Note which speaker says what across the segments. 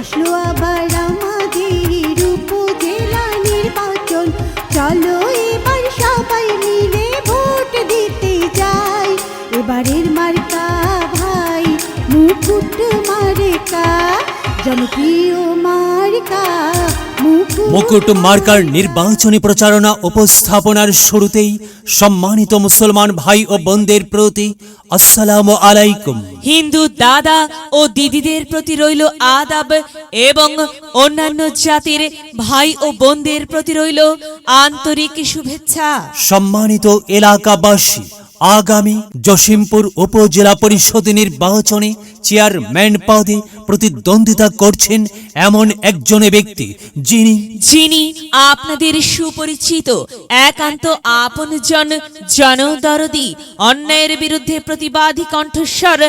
Speaker 1: আসলো আবার আমাদের উপজেলা নির্বাচন, চলো এবার সবাই মিলে ভোট দিতে যাই। এবারের মার্কা ভাই মুকুট মার্কা, জনপ্রিয় মার্কা
Speaker 2: মুকুট মার্কার নির্বাচনী প্রচারণা উপস্থাপনার শুরুতেই সম্মানিত মুসলমান ভাই ও বোনদের প্রতি আসসালামু আলাইকুম।
Speaker 3: হিন্দু দাদা ও দিদিদের প্রতি রইল আদাব এবং অন্যান্য জাতির ভাই ও বোনদের প্রতি রইল আন্তরিক শুভেচ্ছা।
Speaker 2: সম্মানিত এলাকাবাসী, আগামী জসিমপুর উপজেলা পরিষদ নির্বাচনে চেয়ারম্যান পদে প্রতিদ্বন্দ্বিতা করছেন এমন একজন ব্যক্তি যিনি
Speaker 3: আপনাদের সুপরিচিত, একান্ত আপনজন, জনদরদি, অন্যায়ের বিরুদ্ধে প্রতিবাদী কণ্ঠস্বর,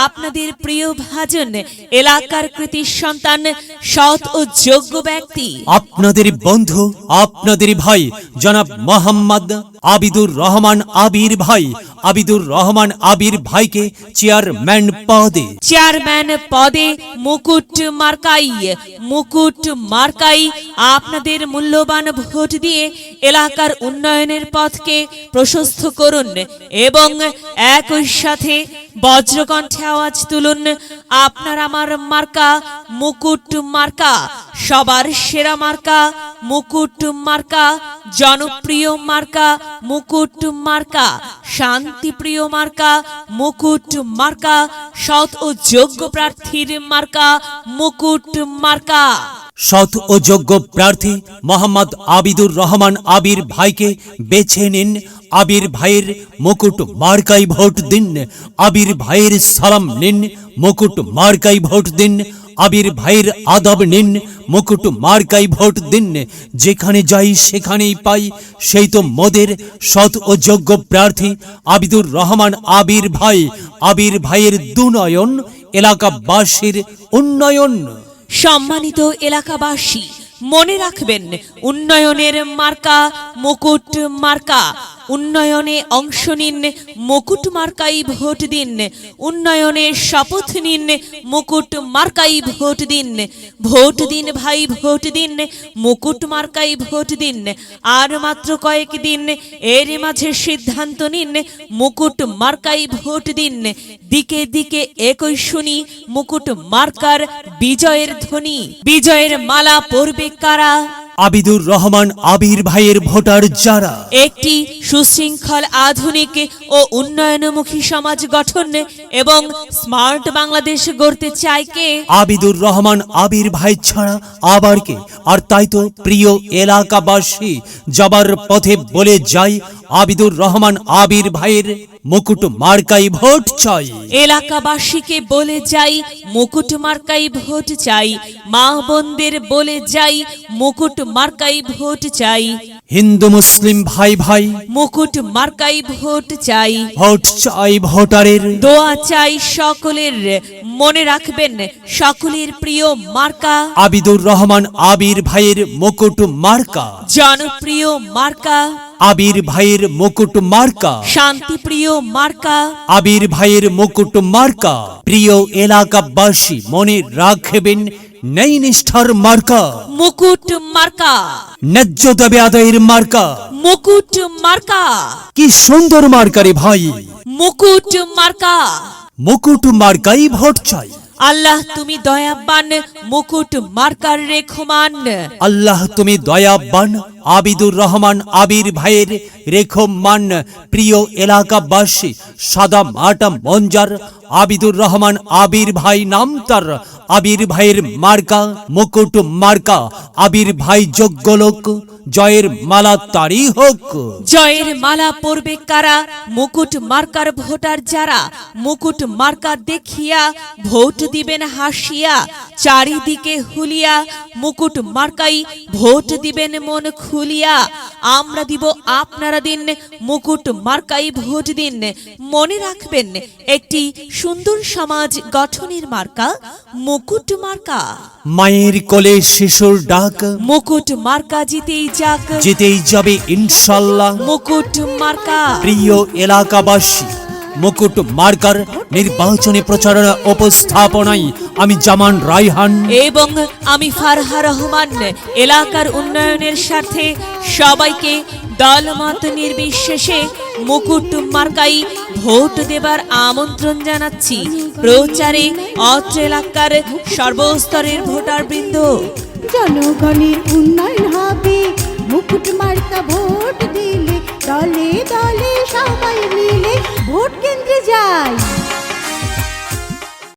Speaker 3: আপনাদের প্রিয় ভাজন, এলাকার কৃতি সন্তান, সৎ ও যোগ্য ব্যক্তি,
Speaker 2: আপনাদের বন্ধু, আপনাদের ভাই জনাব মোহাম্মদ আবিদুর রহমান আবির ভাই। আবিদুর রহমান আবির ভাইকে চেয়ারম্যান পদে মুকুট মার্কাই আপনাদের মূল্যবান ভোট দিয়ে এলাকার উন্নয়নের পথকে প্রশস্ত করুন এবং একই সাথে বজ্রকণ্ঠে আওয়াজ তুলুন, আপনার আমার মার্কা মুকুট মার্কা, সবার সেরা মার্কা মুকুট মার্কা, জনপ্রিয় মার্কা মুকুট মার্কা, শান্তিপ্রিয় মার্কা মুকুট মার্কা, সৎ ও যোগ্য প্রার্থীর মার্কা মুকুট মার্কা। সৎ ও যোগ্য প্রার্থী মোহাম্মদ আবিদুর রহমান আবির ভাইকে বেছে নিন। আবির ভাইয়ের মুকুট মার্কাই ভোট দিন। আবির ভাইয়ের সালাম নিন, মুকুট মার্কাই ভোট দিন। আবির ভাইয়ের আদব নিন, মুকুট মার্কাই ভোট দিন। যেখানে যাই সেখানেই পাই, সেই তো মোদের সৎ ও যোগ্য প্রার্থী আবিদুর রহমান আবির ভাই। আবির ভাইয়ের দুনয়ন, এলাকাবাসীর উন্নয়ন।
Speaker 3: সম্মানিত এলাকাবাসী, মনে রাখবেন, উন্নয়নের মার্কা মুকুট মার্কা। উন্নয়নে অংশ নিন, মুকুট মার্কাই ভোট দিন। উন্নয়নে শপথ নিন, মুকুট মার্কাই ভোট দিন। ভোট দিন ভাই, ভোট দিন, মুকুট মার্কাই ভোট দিন। আর মাত্র কয়েকদিন, এর মাঝে সিদ্ধান্ত নিন, মুকুট মার্কাই ভোট দিন। দিকে দিকে একই শুনি মুকুট মার্কার বিজয়ের ধ্বনি। বিজয়ের মালা পরবে কারা?
Speaker 2: আবিদুর রহমান আবির ভাইয়ের ভোটার যারা
Speaker 3: একটি সুশৃঙ্খল, আধুনিক ও উন্নয়নমুখী সমাজ গঠন এবং স্মার্ট বাংলাদেশ গড়তে চায় কে?
Speaker 2: আবিদুর রহমান আবির ভাই ছাড়া আবার কে? আর তাই তো প্রিয় এলাকাবাসী, যাবার পথে বলে যাই, আবিদুর রহমান আবির ভাইয়ের মুকুট মার্কাই ভোট চাই।
Speaker 3: এলাকাবাসীকে বলে যাই, মুকুট মার্কাই ভোট চাই। মা বোনদের বলে যাই, মুকুট মার্কাই ভোট চাই।
Speaker 2: হিন্দু মুসলিম ভাই ভাই,
Speaker 3: মুকুট মার্কাই ভোট চাই।
Speaker 2: ভোট চাই ভোটারের,
Speaker 3: দোয়া চাই সকলের। মনে রাখবেন, সকলের প্রিয় মার্কা
Speaker 2: আবিদুর রহমান আবির ভাইয়ের মুকুট মার্কা,
Speaker 3: জনপ্রিয় মার্কা
Speaker 2: আবির ভাইয়ের মুকুট মার্কা,
Speaker 3: শান্তিপ্রিয় মার্কা
Speaker 2: আবির ভাইয়ের মুকুট মার্কা। প্রিয় এলাকাবাসী, মনে রাখবেন, নেই নিষ্ঠার মার্কা
Speaker 3: মুকুট মার্কা,
Speaker 2: ন্যায্য দাবি আদায়ের মার্কা
Speaker 3: মুকুট মার্কা।
Speaker 2: কি সুন্দর মার্কারে ভাই,
Speaker 3: মুকুট মার্কা।
Speaker 2: মুকুট মার্কাই ভোট চাই।
Speaker 3: আল্লাহ তুমি দয়াবান, মুকুট মার্কার রেখমান।
Speaker 2: আল্লাহ তুমি দয়াবান, আবিদুর রহমান আবির ভাইয়ের রেখমান। প্রিয় এলাকাবাসী, সাদা মাটা মঞ্জার আবিদুর রহমান আবির ভাই নাম তার। আবির ভাইয়ের মার্কা মুকুট মার্কা। আবির ভাই যোগ্য লোক, জয়ের মালা তারই হোক।
Speaker 3: জয়ের মালা পরবে কারা? মুকুট মার্কার ভোটার যারা। মুকুট মার্কা দেখিয়া ভোট দিবেন হাসিয়া, চারিদিকে হুলিয়া। মুকুট মার্কাই ভোট দিবেন মন খুলিয়া। আমরা দিব, আপনারা দিন, মুকুট মার্কাই ভোট দিন। মনে রাখবেন, একটি সুন্দর সমাজ গঠনের মার্কা মুকুট মার্কা।
Speaker 2: মায়ের কোলে শিশুর ডাক,
Speaker 3: মুকুট মার্কা জিতেই যাক,
Speaker 2: জিতেই যাবে ইনশাল্লাহ।
Speaker 3: মুকুট মার্কা।
Speaker 2: প্রিয় এলাকাবাসী,
Speaker 4: মুকুট মার্কার নির্বাচনী প্রচারণা উপস্থাপনায় আমি জামান রায়হান
Speaker 3: এবং আমি ফারহা রহমান এলাকার উন্নয়নের স্বার্থে সবাইকে দলমত নির্বিশেষে মুকুট মার্কাই ভোট দেবার আমন্ত্রণ জানাচ্ছি। প্রচারে অত্র এলাকার সর্বস্তরের ভোটারবৃন্দ।
Speaker 1: জনগণের উন্নয়ন হবে মুকুট মার্কা ভোট দিলে, দলে দলে সবাই মিলে ভোট কেন্দ্রে যায়।